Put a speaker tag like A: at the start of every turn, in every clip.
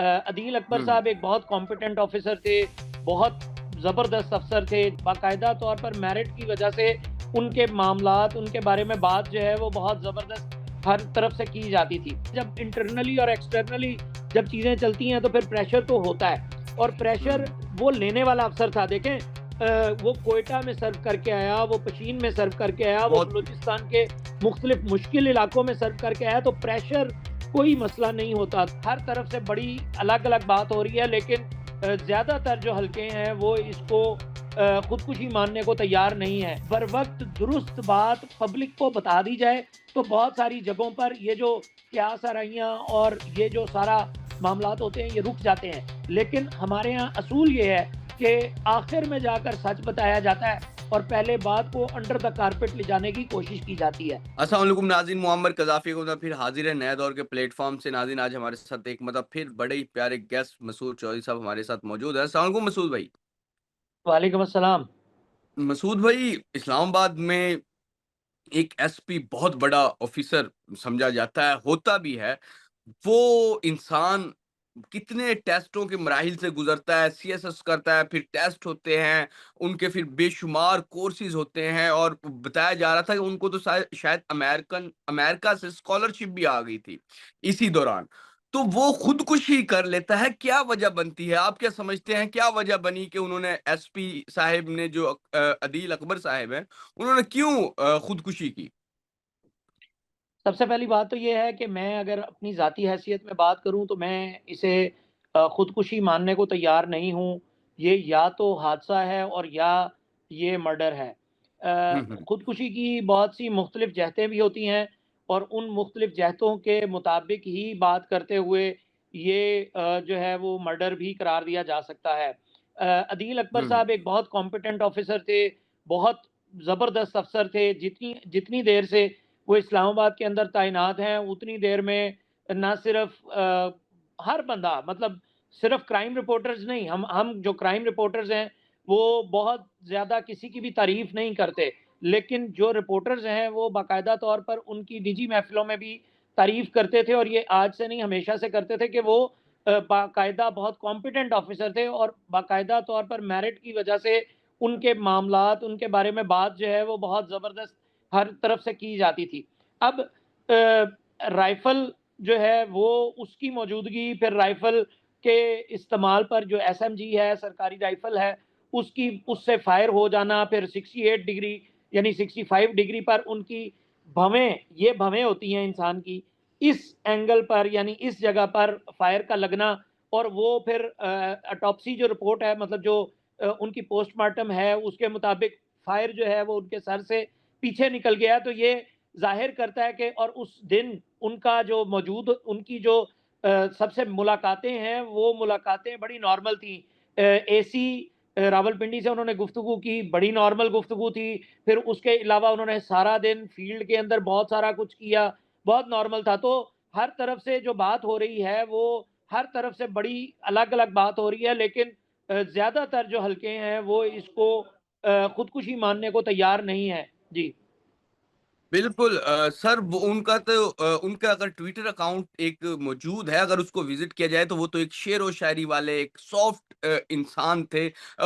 A: अदील अकबर
B: हुँ,
A: साहब एक बहुत कॉम्पिटेंट ऑफिसर थे, बहुत ज़बरदस्त अफ़सर थे। बाकायदा तौर पर मेरिट की वजह से उनके मामलात, उनके बारे में बात जो है वो बहुत ज़बरदस्त हर तरफ से की जाती थी। जब इंटरनली और एक्सटर्नली जब चीज़ें चलती हैं तो फिर प्रेशर तो होता है और प्रेशर
B: हुँ,
A: वो लेने वाला अफ़सर था। देखें वो क्वेटा में सर्व करके आया, वो पशीन में सर्व करके आया, वो
B: बहुत
A: बलूचिस्तान के मुख्तलिफ मुश्किल इलाकों में सर्व करके आया, तो प्रेशर कोई मसला नहीं होता। हर तरफ से बड़ी अलग-अलग बात हो रही है, लेकिन ज़्यादातर जो हलके हैं वो इसको खुदकुशी मानने को तैयार नहीं है। बर वक़्त दुरुस्त बात पब्लिक को बता दी जाए, तो बहुत सारी जगहों पर ये जो क्यास आराइयाँ और ये जो सारा मामलात होते हैं, ये रुक जाते हैं। लेकिन हमारे यहाँ असूल ये है कि आखिर में जाकर सच बताया जाता है और पहले बात को अंडर द कारपेट ले जाने की कोशिश की जाती है।
B: अस्सलाम वालेकुम नाज़रीन, मुअम्मर कज़ाफ़ी को फिर हाज़िर है नए दौर के प्लेटफ़ॉर्म से। नाज़रीन, आज हमारे साथ एक फिर बड़े ही प्यारे गेस्ट मसूद चौधरी साहब हमारे साथ मौजूद हैं। अस्सलाम वालेकुम मसूद भाई।
A: वालेकुम अस्सलाम।
B: मसूद भाई, इस्लामाबाद में एक एसपी बहुत बड़ा ऑफ़िसर समझा जाता है, होता भी है। वो इंसान कितने टेस्टों के मराहिल से गुज़रता है, सीएसएस करता है, फिर टेस्ट होते हैं, उनके फिर बेशुमार कोर्सेज़ होते हैं और बताया जा रहा था कि उनको तो शायद अमेरिका से स्कॉलरशिप भी आ गई थी, इसी दौरान। तो वो खुदकुशी कर लेता है, क्या वजह बनती है? आप क्या समझते हैं, क्या वजह बनी कि उन्होंने एसपी साहिब ने जो अदील अकबर साहिब हैं, उन्होंने क्यों खुदकुशी की?
A: सबसे पहली बात तो ये है कि मैं अगर अपनी ज़ाती हैसियत में बात करूँ तो मैं इसे खुदकुशी मानने को तैयार नहीं हूँ। ये या तो हादसा है और या ये मर्डर है।
B: हुँ, हुँ।
A: खुदकुशी की बहुत सी मुख्तलिफ़ जहतें भी होती हैं और उन मुख्तलिफ़ जहतों के मुताबिक ही बात करते हुए ये जो है वो मर्डर भी करार दिया जा सकता है। अदील अकबर
B: हुँ, हुँ।
A: साहब एक बहुत कॉम्पिटेंट ऑफ़िसर थे, बहुत ज़बरदस्त अफ़सर थे। जितनी जितनी देर से वो इस्लामाबाद के अंदर तैनात हैं, उतनी देर में ना सिर्फ़ हर बंदा मतलब सिर्फ़ क्राइम रिपोर्टर्स नहीं, हम जो क्राइम रिपोर्टर्स हैं, वो बहुत ज़्यादा किसी की भी तारीफ़ नहीं करते। लेकिन जो रिपोर्टर्स हैं, वो बाकायदा तौर पर उनकी निजी महफ़िलों में भी तारीफ़ करते थे और ये आज से नहीं, हमेशा से करते थे कि वो बाकायदा बहुत कॉम्पिटेंट ऑफ़िसर थे और बाकायदा तौर पर मेरिट की वजह से उनके मामलात, उनके बारे में बात जो है, वो बहुत ज़बरदस्त हर तरफ से की जाती थी। अब राइफ़ल जो है वो उसकी मौजूदगी फिर राइफ़ल के इस्तेमाल पर जो एसएमजी है, सरकारी राइफ़ल है, उसकी उससे फ़ायर हो जाना फिर 68 डिग्री यानी 65 डिग्री पर उनकी भवें, ये भवें होती हैं इंसान की, इस एंगल पर यानी इस जगह पर फ़ायर का लगना और वो फिर ऑटोप्सी जो रिपोर्ट है मतलब जो उनकी पोस्टमार्टम है, उसके मुताबिक फ़ायर जो है वो उनके सर से पीछे निकल गया, तो ये ज़ाहिर करता है कि और उस दिन उनका जो मौजूद उनकी जो सबसे मुलाकातें हैं, वो मुलाकातें बड़ी नॉर्मल थी। एसी रावलपिंडी से उन्होंने गुफ्तगू की, बड़ी नॉर्मल गुफ्तगू थी। फिर उसके अलावा उन्होंने सारा दिन फ़ील्ड के अंदर बहुत सारा कुछ किया, बहुत नॉर्मल था। तो हर तरफ से जो बात हो रही है, वो हर तरफ से बड़ी अलग-अलग बात हो रही है, लेकिन ज़्यादातर जो हलके हैं, वो इसको खुदकुशी मानने को तैयार नहीं हैं। जी।
B: बिल्कुल सर वो उनका तो उनका अगर ट्विटर अकाउंट एक मौजूद है, अगर उसको विज़िट किया जाए तो वो तो एक शेर व शायरी वाले एक सॉफ्ट इंसान थे।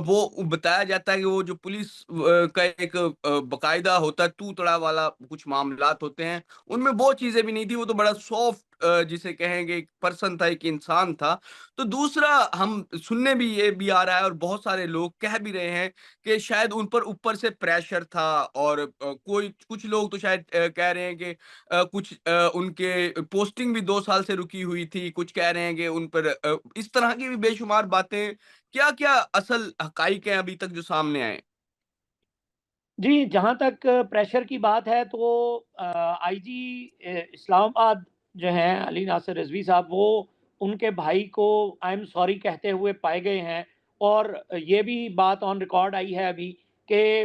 B: वो बताया जाता है कि वो जो पुलिस का एक बाकायदा होता है तू-तड़ा वाला कुछ मामलात होते हैं, उनमें वो चीज़ें भी नहीं थी, वो तो बड़ा सॉफ्ट जिसे कहेंगे एक पर्सन था, एक इंसान था। तो दूसरा हम सुनने भी ये भी आ रहा है और बहुत सारे लोग कह भी रहे हैं कि शायद उन पर ऊपर से प्रेशर था और कोई कुछ लोग तो शायद कह रहे हैं कि कुछ उनके पोस्टिंग भी 2 साल से रुकी हुई थी, कुछ कह रहे हैं कि उन पर इस तरह की भी बेशुमार बातें, क्या-क्या असल हक़ाइक़ हैं अभी तक जो सामने आए?
A: जी, जहाँ तक प्रेशर की बात है तो आईजी इस्लामाबाद जो हैं अली नासिर रिज़वी साहब वो उनके भाई को आई एम सॉरी कहते हुए पाए गए हैं और ये भी बात ऑन रिकॉर्ड आई है अभी कि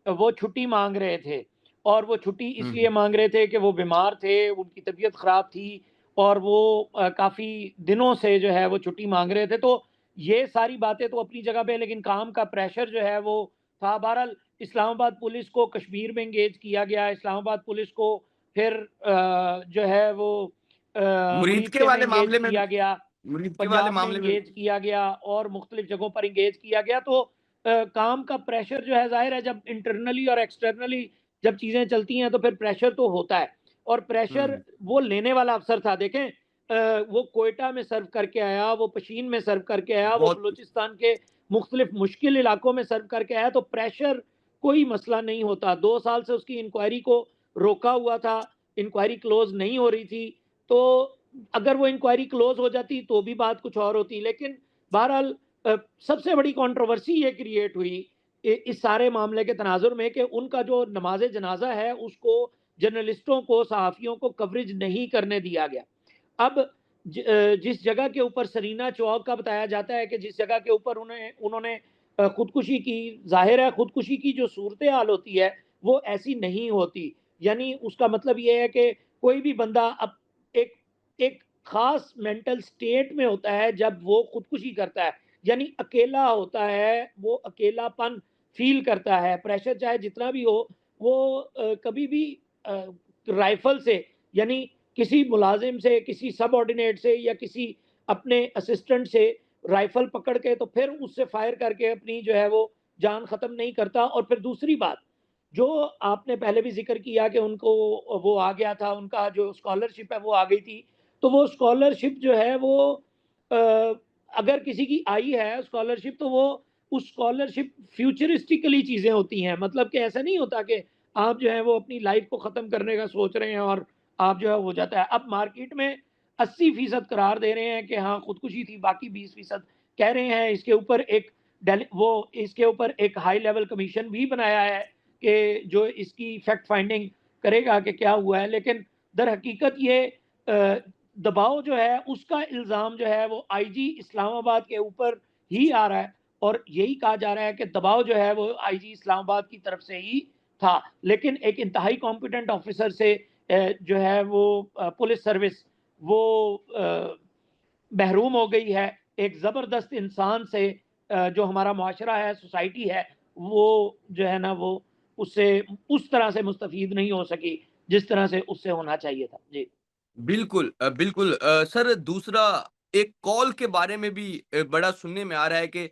A: वो छुट्टी माँग रहे थे और वो छुट्टी
B: हुँ,
A: इसलिए
B: हुँ।
A: माँग रहे थे कि वो बीमार थे, उनकी तबीयत ख़राब थी और वो काफ़ी दिनों से जो है वो छुट्टी माँग रहे थे। तो ये सारी बातें तो अपनी जगह पे लेकिन काम का प्रेशर जो है वो था। बहरहाल इस्लामाबाद पुलिस को कश्मीर में एंगेज किया गया, इस्लामाबाद पुलिस को फिर जो है वो
B: मुरीदके
A: मुरीदके में
B: वाले
A: एंगेज
B: मामले में भी
A: किया गया।
B: मृत्यु वाले
A: पंजाब में
B: मामले में
A: एंगेज किया गया और मुख्तलिफ जगहों पर एंगेज किया गया, तो काम का प्रेशर जो है ज़ाहिर है, जब इंटरनली और एक्सटर्नली जब चीज़ें चलती हैं तो फिर प्रेशर तो होता है, और प्रेशर
B: हुँ,
A: वो लेने वाला अफ़सर था। देखें, वो क्वेटा में सर्व करके आया, वो पशीन में सर्व करके आया, वो
B: बहुत
A: बलूचिस्तान के मुख्तलिफ मुश्किल इलाकों में सर्व करके आया, तो प्रेशर कोई मसला नहीं होता। 2 साल से उसकी इंक्वायरी को रोका हुआ था, इंक्वायरी क्लोज़ नहीं हो रही थी, तो अगर वो इंक्वायरी क्लोज हो जाती तो भी बात कुछ और होती, लेकिन बहरहाल सबसे बड़ी कंट्रोवर्सी ये क्रिएट हुई इस सारे मामले के तनाजुर में कि उनका जो नमाज जनाजा है उसको जर्नलिस्टों को, सहाफ़ियों को कवरेज नहीं करने दिया गया। अब जिस जगह के ऊपर सरीना चौक का बताया जाता है कि जिस जगह के ऊपर उन्हें उन्होंने खुदकुशी की, ज़ाहिर है खुदकुशी की जो सूरत हाल होती है वो ऐसी नहीं होती। यानी उसका मतलब ये है कि कोई भी बंदा अब एक एक ख़ास मेंटल स्टेट में होता है जब वो खुदकुशी करता है। यानी अकेला होता है, वो अकेलापन फ़ील करता है, प्रेशर चाहे जितना भी हो, वो कभी भी अ, राइफ़ल से, यानी किसी मुलाज़िम से, किसी सबऑर्डिनेट से या किसी अपने असिस्टेंट से राइफ़ल पकड़ के तो फिर उससे फ़ायर करके अपनी जो है वो जान ख़त्म नहीं करता। और फिर दूसरी बात, जो आपने पहले भी ज़िक्र किया कि उनको वो आ गया था, उनका जो स्कॉलरशिप है वो आ गई थी। तो वो स्कॉलरशिप जो है वो अ, अगर किसी की आई है स्कॉलरशिप, तो वो उस स्कॉलरशिप फ्यूचरिस्टिकली चीज़ें होती हैं। मतलब कि ऐसा नहीं होता कि आप जो है वो अपनी लाइफ़ को ख़त्म करने का सोच रहे हैं और आप जो है हो जाता है। अब मार्केट में 80% करार दे रहे हैं कि हाँ, खुदकुशी थी, बाकी 20% कह रहे हैं। इसके ऊपर एक हाई लेवल कमीशन भी बनाया है कि जो इसकी फैक्ट फाइंडिंग करेगा कि क्या हुआ है। लेकिन दर हकीकत ये दबाव जो है उसका इल्ज़ाम जो है वो आईजी इस्लामाबाद के ऊपर ही आ रहा है, और यही कहा जा रहा है कि दबाव जो है वो आईजी इस्लामाबाद की तरफ से ही था। लेकिन एक इंतहाई कॉम्पिटेंट ऑफिसर से जो है वो पुलिस सर्विस वो महरूम हो गई है। एक ज़बरदस्त इंसान से जो हमारा मुआशरा है, सोसाइटी है, वो जो है ना वो उससे उस तरह से मुस्तफ़ीद नहीं हो सकी, जिस तरह से उससे होना चाहिए था। जी।
B: बिल्कुल बिल्कुल सर दूसरा एक कॉल के बारे में भी बड़ा सुनने में आ रहा है कि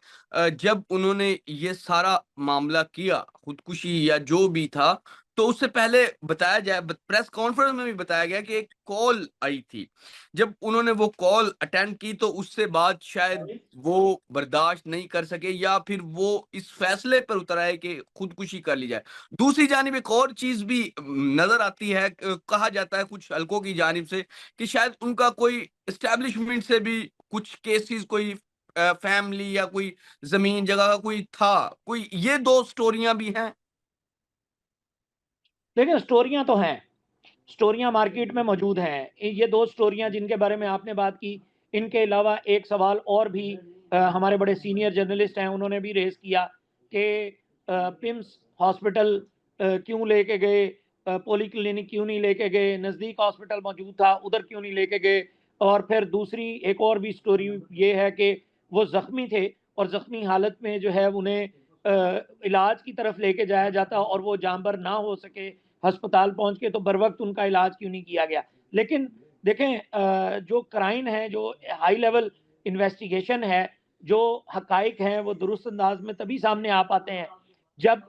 B: जब उन्होंने ये सारा मामला किया, खुदकुशी या जो भी था, तो उससे पहले बताया जाए प्रेस कॉन्फ्रेंस में भी बताया गया कि एक कॉल आई थी। जब उन्होंने वो कॉल अटेंड की तो उससे बाद शायद वो बर्दाश्त नहीं कर सके या फिर वो इस फैसले पर उतर आए कि खुदकुशी कर ली जाए। दूसरी जानिब एक और चीज़ भी नज़र आती है कहा जाता है कुछ हलकों की जानिब से कि शायद उनका कोई एस्टेब्लिशमेंट से भी कुछ केसेस कोई फैमिली या कोई ज़मीन जगह का कोई था। कोई ये 2 स्टोरियाँ भी हैं।
A: देखिए, स्टोरियाँ तो हैं। स्टोरियाँ मार्केट में मौजूद हैं। ये 2 स्टोरियाँ जिनके बारे में आपने बात की, इनके अलावा एक सवाल और भी हमारे बड़े सीनियर जर्नलिस्ट हैं, उन्होंने भी रेज़ किया कि पिम्स हॉस्पिटल क्यों लेके गए? पॉलीक्लिनिक क्यों नहीं लेके गए? नज़दीक हॉस्पिटल मौजूद था, उधर क्यों नहीं लेके गए? और फिर दूसरी एक और भी स्टोरी ये है कि वो ज़ख्मी थे और ज़ख्मी हालत में जो है उन्हें इलाज की तरफ लेके जाया जाता और वो जानबर ना हो सके, अस्पताल पहुँच के तो बरवक़्त उनका इलाज क्यों नहीं किया गया। लेकिन देखें, जो क्राइम है, जो हाई लेवल इन्वेस्टिगेशन है, जो हक़ाइक़ हैं वो दुरुस्त अंदाज़ में तभी सामने आ पाते हैं जब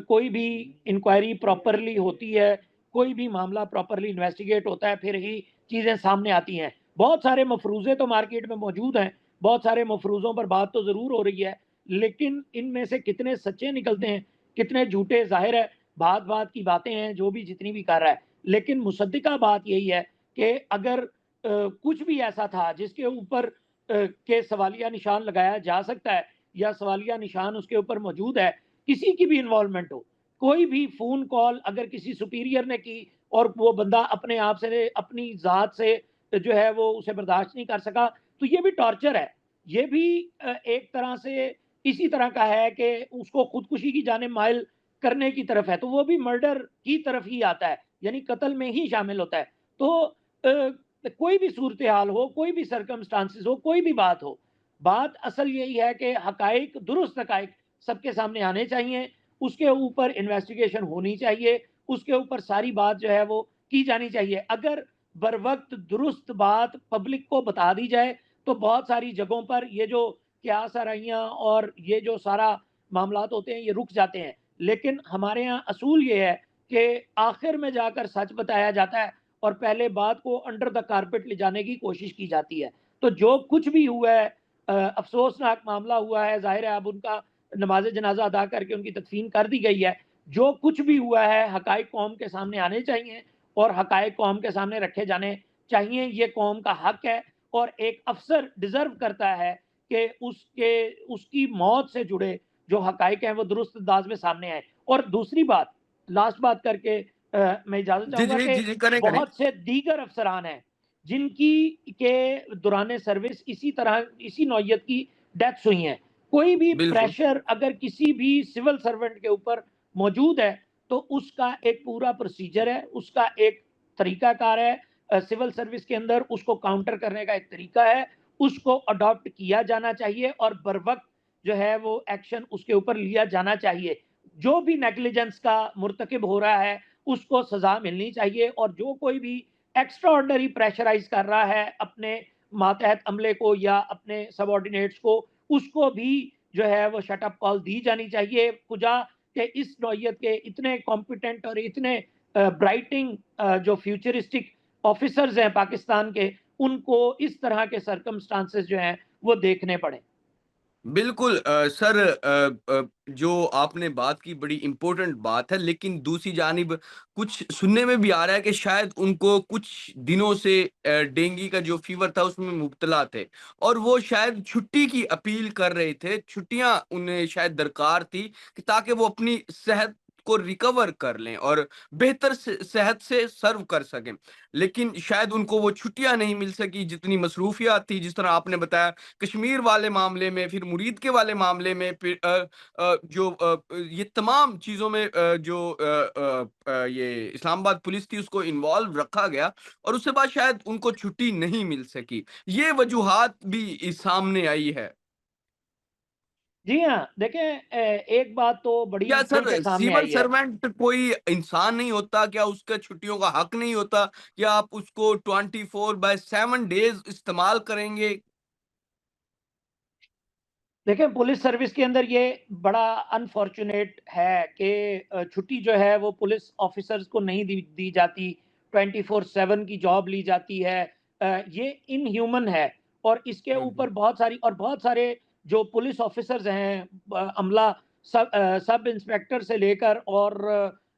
A: कोई भी इंक्वायरी प्रॉपरली होती है, कोई भी मामला प्रॉपरली इन्वेस्टिगेट होता है, फिर ही चीज़ें सामने आती हैं। बहुत सारे मफ़रूज़े तो मार्केट में मौजूद हैं, बहुत सारे मफ़रूज़ों पर बात तो ज़रूर हो रही है, लेकिन इनमें से कितने सच्चे निकलते हैं, कितने झूठे, ज़ाहिर है बात-बात की बातें हैं, जो भी जितनी भी कर रहा है। लेकिन मुसद्दिक़ा बात यही है कि अगर कुछ भी ऐसा था जिसके ऊपर के सवालिया निशान लगाया जा सकता है या सवालिया निशान उसके ऊपर मौजूद है, किसी की भी इन्वॉल्वमेंट हो, कोई भी फ़ोन कॉल अगर किसी सुपीरियर ने की और वो बंदा अपने आप से, अपनी ज़ात से जो है वो उसे बर्दाश्त नहीं कर सका, तो ये भी टॉर्चर है। ये भी एक तरह से इसी तरह का है कि उसको खुदकुशी की जानिब माइल करने की तरफ है, तो वो भी मर्डर की तरफ ही आता है, यानी कत्ल में ही शामिल होता है। तो कोई भी सूरत-ए-हाल हो, कोई भी सर्कमस्टांसेस हो, कोई भी बात हो, बात असल यही है कि हक़ाइक़, दुरुस्त हक़ाइक़ सबके सामने आने चाहिए, उसके ऊपर इन्वेस्टिगेशन होनी चाहिए, उसके ऊपर सारी बात जो है वो की जानी चाहिए। अगर बरवक़्त दुरुस्त बात पब्लिक को बता दी जाए, तो बहुत सारी जगहों पर ये जो क्यास आराइयाँ और ये जो सारा मामलात होते हैं, ये रुक जाते हैं। लेकिन हमारे यहाँ असूल ये है कि आखिर में जाकर सच बताया जाता है और पहले बात को अंडर द कारपेट ले जाने की कोशिश की जाती है। तो जो कुछ भी हुआ है, अफ़सोसनाक मामला हुआ है, ज़ाहिर है अब उनका नमाज़ जनाज़ा अदा करके उनकी तदफ़ीन कर दी गई है। जो कुछ भी हुआ है, हक़ाइक़ कौम के सामने आने चाहिए और हक़ाइक़ कौम के सामने रखे जाने चाहिए। ये कौम का हक़ है और एक अफ़सर डिज़र्व करता है कि उसकी मौत से जुड़े जो हक़ाइक़ हैं, वो दुरुस्त अंदाज़ में सामने आएँ। और दूसरी बात, लास्ट बात करके मैं इजाज़त
B: जी,
A: चाहूँगा
B: जी,
A: कि
B: जी, जी, करें, करें।
A: बहुत से दीगर अफ़सरान हैं, जिनकी के दौरान सर्विस इसी तरह इसी नौइयत की डेथ्स हुई हैं। कोई भी
B: बिल्कुल।
A: प्रेशर अगर किसी भी सिविल सर्वेंट के ऊपर मौजूद है, तो उसका एक पूरा प्रोसीजर है, उसका एक तरीकाकार है। सिविल सर्विस के अंदर उसको काउंटर करने का एक तरीका है, उसको अडॉप्ट किया जाना चाहिए और बरवक़्त जो है वो एक्शन उसके ऊपर लिया जाना चाहिए। जो भी नेग्लिजेंस का मुर्तकिब हो रहा है, उसको सज़ा मिलनी चाहिए और जो कोई भी एक्स्ट्रा ऑर्डिनरी प्रेशराइज़ कर रहा है अपने मातहत अमले को या अपने सबऑर्डिनेट्स को, उसको भी जो है वो शट अप कॉल दी जानी चाहिए। कुजा के इस नौइयत के इतने कॉम्पिटेंट और इतने ब्राइटिंग जो फ्यूचरिस्टिक ऑफिसर्स हैं पाकिस्तान के, उनको इस तरह के सर्कमस्टांसेस जो हैं, वो देखने पड़े।
B: बिल्कुल सर जो आपने बात की बड़ी इम्पोर्टेंट बात है, लेकिन दूसरी जानिब कुछ सुनने में भी आ रहा है कि शायद उनको कुछ दिनों से डेंगू का जो फीवर था उसमें मुब्तला थे और वो शायद छुट्टी की अपील कर रहे थे। छुट्टियाँ उन्हें शायद दरकार थी कि ताकि वो अपनी सेहत को रिकवर कर लें और बेहतर सेहत से सर्व कर सकें। लेकिन शायद उनको वो छुट्टियाँ नहीं मिल सकी जितनी मसरूफियात थी, जिस तरह आपने बताया कश्मीर वाले मामले में, फिर मुरीद के वाले मामले में, फिर ये तमाम चीज़ों में ये इस्लामाबाद पुलिस थी उसको इन्वॉल्व रखा गया और उसके बाद शायद उनको छुट्टी नहीं मिल सकी। ये वजूहात भी सामने आई है।
A: जी हाँ, देखें एक बात तो बड़ी
B: क्या
A: खुल
B: सर
A: के सामने
B: सिविल
A: आई है।
B: सर्वेंट कोई इंसान नहीं होता? क्या उसका छुट्टियों का हक नहीं होता? क्या आप उसको 24/7 डेज़ इस्तेमाल करेंगे?
A: देखें, पुलिस सर्विस के अंदर ये बड़ा अनफॉर्च्यूनेट है कि छुट्टी जो है वो पुलिस ऑफ़िसर्स को नहीं दी दी जाती, 24/7 की जॉब ली जाती है। ये इनह्यूमन है और इसके
B: हुँ, हुँ।
A: ऊपर बहुत सारे जो पुलिस ऑफ़िसर्स हैं, अमला सब इंस्पेक्टर से लेकर और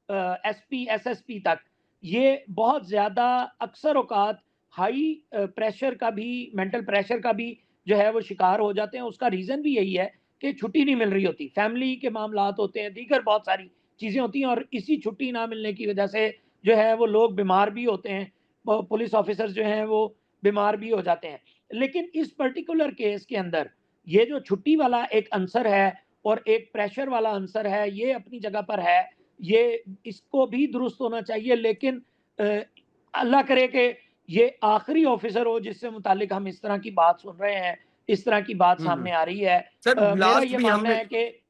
A: एसपी, एसएसपी तक, ये बहुत ज़्यादा अक्सर औक़ात हाई प्रेशर का भी, मेंटल प्रेशर का भी जो है वो शिकार हो जाते हैं। उसका रीज़न भी यही है कि छुट्टी नहीं मिल रही होती, फैमिली के मामलात होते हैं, दीगर बहुत सारी चीज़ें होती हैं और इसी छुट्टी ना मिलने की वजह से जो है वो लोग बीमार भी होते हैं। पुलिस ऑफ़िसर्स जो हैं वो बीमार भी हो जाते हैं। लेकिन इस पर्टिकुलर केस के अंदर ये जो छुट्टी वाला एक आंसर है और एक प्रेशर वाला आंसर है, ये अपनी जगह पर है। ये इसको भी दुरुस्त होना चाहिए, लेकिन अ, अल्लाह करे कि ये आखिरी ऑफ़िसर हो जिससे मुतालिक हम इस तरह की बात सुन रहे हैं, इस तरह की बात
B: हुँ, हुँ।
A: सामने आ रही है।
B: सर
A: मेरा
B: लास्ट
A: ये
B: भी
A: मानना
B: हमने
A: है कि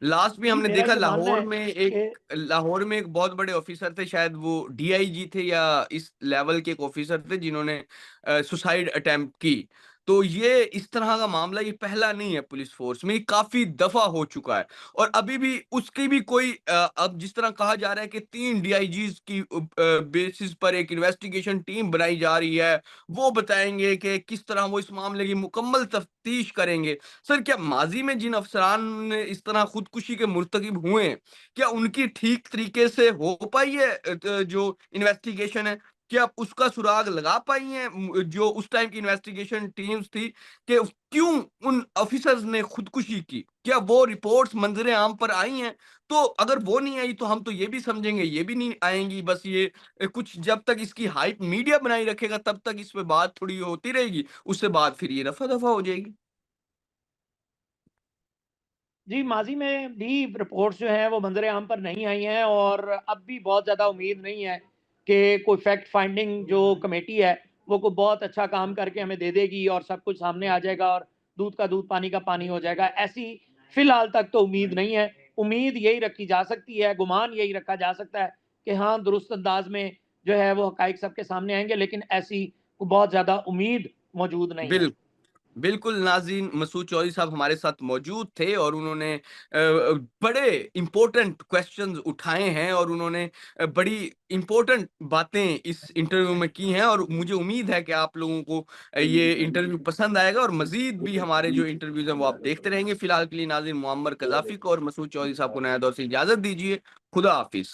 B: लास्ट भी
A: जी,
B: हमने
A: मेरा
B: देखा
A: ये मानना है कि
B: लाहौर में एक बहुत बड़े ऑफिसर थे, शायद वो डीआईजी थे या इस लेवल के एक ऑफिसर थे जिन्होंने सुसाइड अटेम्प्ट की। तो ये इस तरह का मामला ये पहला नहीं है पुलिस फोर्स में, ये काफ़ी दफ़ा हो चुका है और अभी भी उसकी भी कोई अब जिस तरह कहा जा रहा है कि 3 डीआईजीज़ की बेसिस पर एक इन्वेस्टिगेशन टीम बनाई जा रही है, वो बताएँगे कि किस तरह वो इस मामले की मुकम्मल तफ्तीश करेंगे। सर क्या माज़ी में जिन अफ़सरान ने इस तरह खुदकुशी के मुर्तकिब हुए हैं, क्या उनकी ठीक तरीके से हो पाई है जो इन्वेस्टिगेशन है? क्या आप उसका सुराग लगा पाई हैं जो उस टाइम की इन्वेस्टिगेशन टीम्स थी कि क्यों उन ऑफिसर्स ने खुदकुशी की? क्या वो रिपोर्ट्स मंज़र आम पर आई हैं? तो अगर वो नहीं आई तो हम तो ये भी समझेंगे ये भी नहीं आएँगी, बस ये कुछ जब तक इसकी हाइप मीडिया बनाए रखेगा तब तक इस पे बात थोड़ी होती रहेगी, उसके बाद फिर ये रफ़ा-दफ़ा हो जाएगी।
A: जी, माज़ी में भी रिपोर्ट्स जो हैं वो मंज़र आम पर नहीं आई हैं और अब भी बहुत ज़्यादा उम्मीद नहीं है कि कोई फैक्ट फाइंडिंग जो कमेटी है, वो कोई बहुत अच्छा काम करके हमें दे देगी और सब कुछ सामने आ जाएगा और दूध का दूध, पानी का पानी हो जाएगा। ऐसी फ़िलहाल तक तो उम्मीद नहीं है। उम्मीद यही रखी जा सकती है, गुमान यही रखा जा सकता है कि हाँ, दुरुस्त अंदाज़ में जो है वो हक़ाइक़ सबके सामने आएँगे, लेकिन ऐसी बहुत ज़्यादा उम्मीद मौजूद नहीं है।
B: बिल बिल्कुल, नाज़रीन मसूद चौधरी साहब हमारे साथ मौजूद थे और उन्होंने बड़े इम्पोर्टेंट क्वेश्चन्स उठाए हैं और उन्होंने बड़ी इम्पोर्टेंट बातें इस इंटरव्यू में की हैं और मुझे उम्मीद है कि आप लोगों को ये इंटरव्यू पसंद आएगा और मज़ीद भी हमारे जो इंटरव्यूज़ हैं वो आप देखते रहेंगे। फिलहाल के लिए नाज़रीन मुअम्मर कज़ाफ़ी को और मसूद चौधरी साहब को नया दौर से इजाज़त दीजिए। खुदा हाफ़िज़।